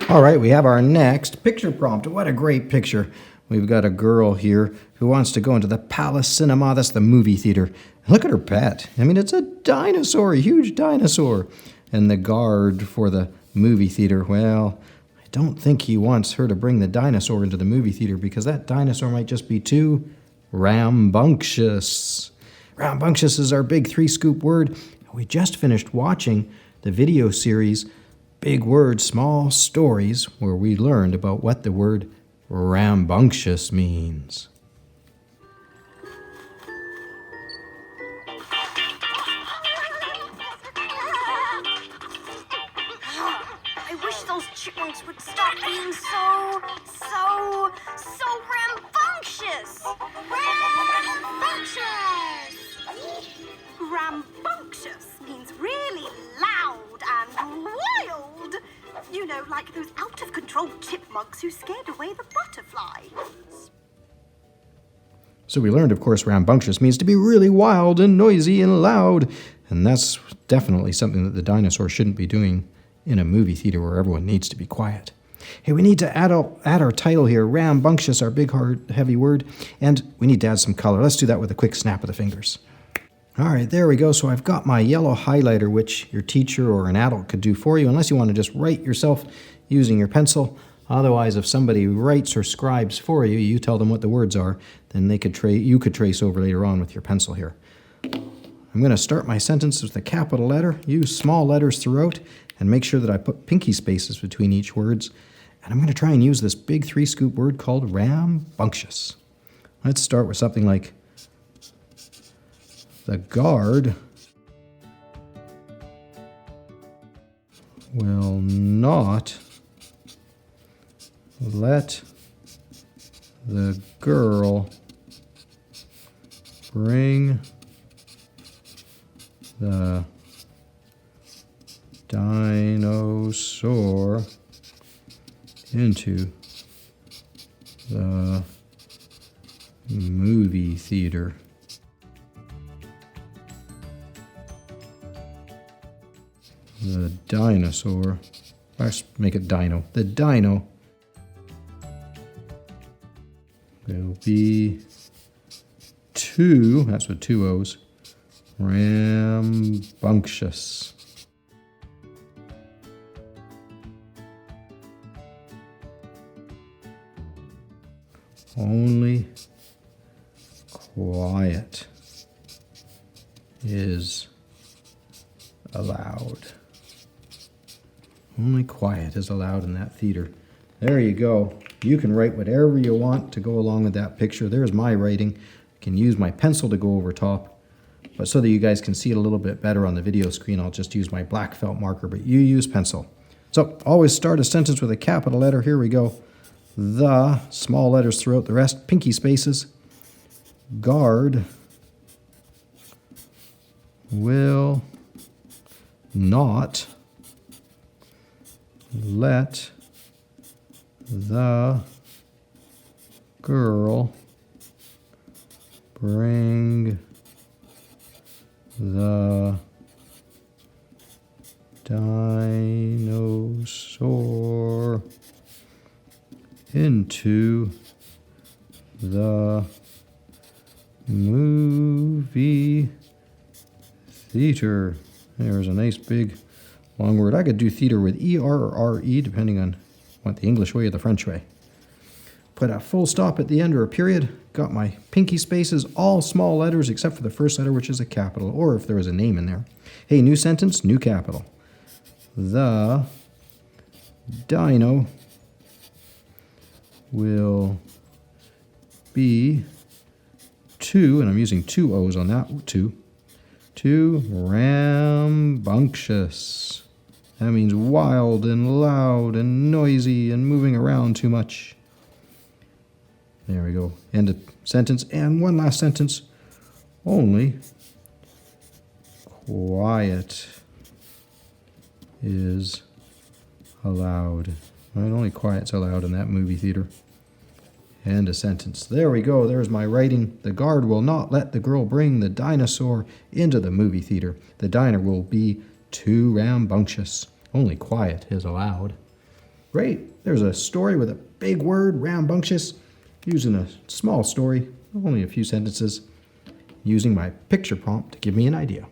All right, we have our next picture prompt. What a great picture. We've got a girl here who wants to go into the Palace Cinema. That's the movie theater. Look at her pet. I mean, it's a dinosaur, a huge dinosaur. And the guard for the movie theater, well, I don't think he wants her to bring the dinosaur into the movie theater because that dinosaur might just be too rambunctious. Rambunctious is our big 3-scoop word. We just finished watching the video series Big Words, Small Stories, where we learned about what the word rambunctious means. I wish those chipmunks would stop being so rambunctious. Rambunctious! Rambunctious means really loud and wild. You know, like those out-of-control chipmunks who scared away the butterfly. So we learned, of course, rambunctious means to be really wild and noisy and loud. And that's definitely something that the dinosaur shouldn't be doing in a movie theater where everyone needs to be quiet. Hey, we need to add our title here, rambunctious, our big, hard, heavy word. And we need to add some color. Let's do that with a quick snap of the fingers. All right, there we go. So I've got my yellow highlighter, which your teacher or an adult could do for you, unless you want to just write yourself using your pencil. Otherwise, if somebody writes or scribes for you, you tell them what the words are, then you could trace over later on with your pencil here. I'm going to start my sentence with a capital letter, use small letters throughout, and make sure that I put pinky spaces between each words. And I'm going to try and use this big 3-scoop word called rambunctious. Let's start with something like the guard will not let the girl bring the dinosaur into the movie theater. The dinosaur, let's make it dino. The dino will be that's with 2 O's, rambunctious. Only quiet is allowed. Only quiet is allowed in that theater. There you go. You can write whatever you want to go along with that picture. There's my writing. I can use my pencil to go over top. But so that you guys can see it a little bit better on the video screen, I'll just use my black felt marker, but you use pencil. So always start a sentence with a capital letter. Here we go. The, small letters throughout the rest, pinky spaces. Guard will not let the girl bring the dinosaur into the movie theater. There's a nice big long word. I could do theater with ER or RE depending on what the English way or the French way. Put a full stop at the end or a period. Got my pinky spaces, all small letters except for the first letter, which is a capital, or if there was a name in there. Hey, new sentence, new capital. The dino will be too, and I'm using 2 O's on that, too rambunctious. That means wild and loud and noisy and moving around too much. There we go. End of sentence. And one last sentence. Only quiet is allowed. Right? Only quiet's allowed in that movie theater. End a sentence. There we go. There's my writing. The guard will not let the girl bring the dinosaur into the movie theater. The diner will be too rambunctious. Only quiet is allowed. Great. There's a story with a big word, rambunctious, using a small story, only a few sentences, using my picture prompt to give me an idea.